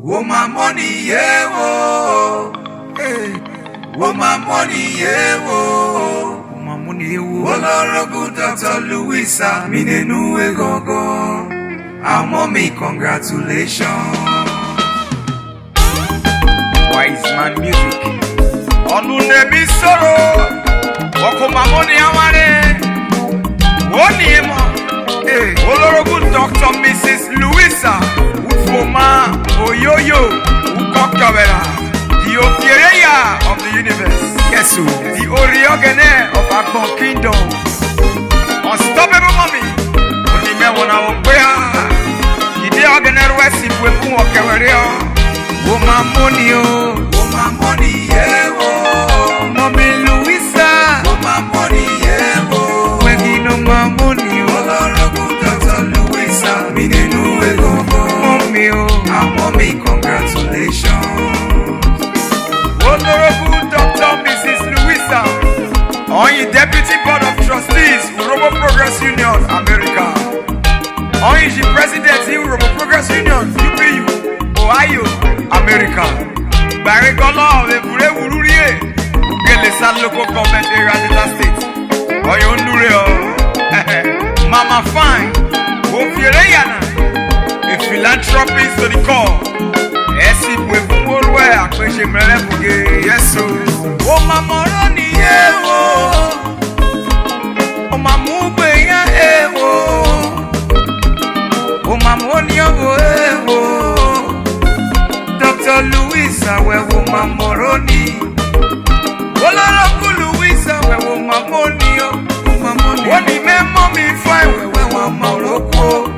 Oh my money, yeah, oh. Hey. Oh my money, yeah, oh. Oh my money, oh. Olorogun Dr. Louisa, Minenu Gogo. Our mommy, congratulations. Wise man music. Onunemi soro. Oko my money, amare. Oniemo. Hey. Olorogun Dr. Mrs. Louisa. Ufoma Oyoyo Ukokabera, the Opiereya of the universe. Yes, the Oriogene of Akon Kingdom. Unstoppable mommy. Only me wanna okwea. The Oriogene West if we come okewerea. Oh my money, oh my money, yeah, oh. Mommy Louisa, oh my money, yeah, oh. When you know my money, oh. Olorogun Dr. Louisa, Minenu Gogo. Our mommy, congratulations. Honorable Dr. Mrs. Louisa, on your Deputy Board of Trustees, Urobo Progress Union, America. On your President, Urobo Progress Union, UPU, Ohio, America. Barry Gola of the Bure Ururie, Ugelesa local government area in the state. Oyo Nureo, Mama Fine, Ofiereyana. A philanthropist to the core. Yes, if we put away, I wish him yes, so. Oh, my moroni, oh, my move, oh, my money, oh, Dr. Louisa, where will my moroni? Oh, Louisa, where will my money, oh, my money? What the man, mommy, fine, where will my morocco?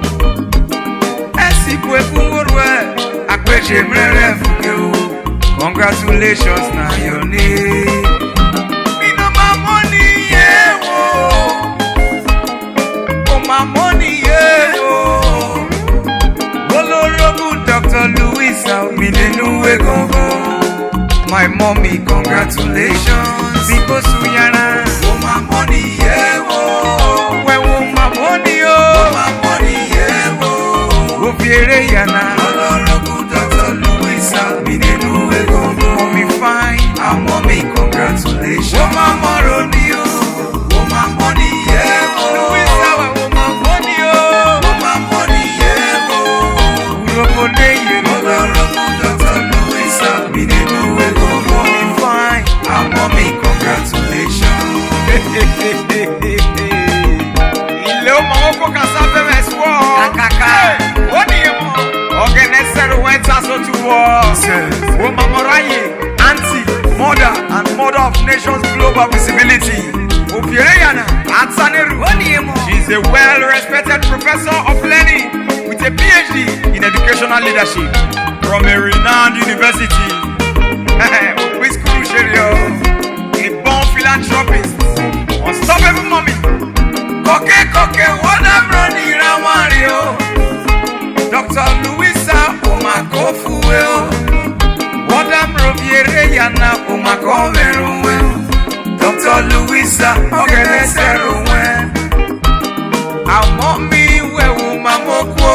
Congratulations, now your name. Me know my money, yeah, oh. Oh, my money, yeah, oh. Olorogun Dr. Louisa, Minenu Gogo. My mommy, congratulations. Because we are oh, my money, yeah, oh. Where will my money, oh? Oh, my money, yeah, oh. Ofiere yana. Olorogun Dr. Louisa, Minenu Gogo. Mommy fine, our mommy, congratulations. Oh, my money, oh. Oh, my money, yeah, oh. Louisa, oh, my money, oh. Oh, my money, yeah, oh. Urobode, Olorogun Dr. Louisa, Minenu Gogo. Mommy fine, our mommy, congratulations. Ilé o mọ̀ oko kasa fẹ́rẹ̀ sùọ́. Kàkàkà. Ó ní ìmọ̀. Ọ̀gẹ̀nẹ̀sẹ̀rù went aso to war. Wo Mamoraye, auntie, mother, and mother of nations global visibility. Opiereyana, Atsaneru. Ó ní ìmọ̀. She is a well-respected professor of learning with a PhD in educational leadership from a renowned university. Opiscuru Sherio, a born philanthropist. Unstoppable mommy. Koke, what I'm running around Mario. Dr. Louisa, Omakofu, what I'm Roviere Yana, Omakoveru, Dr. Louisa, Organizer, our mommy, where Umamoko,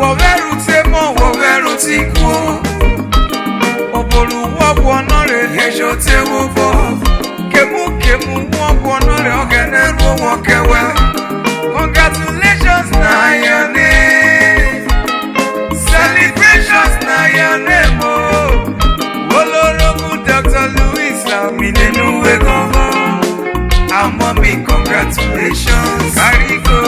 Woveru Temo, Woveru Tiku, Obolu, Wabonore, Hejo Tewo. Congratulations, na your name. Celebrations, na your name. Olorogun Dr. Louisa, Minenu Gogo. Our mommy, congratulations. Carry go.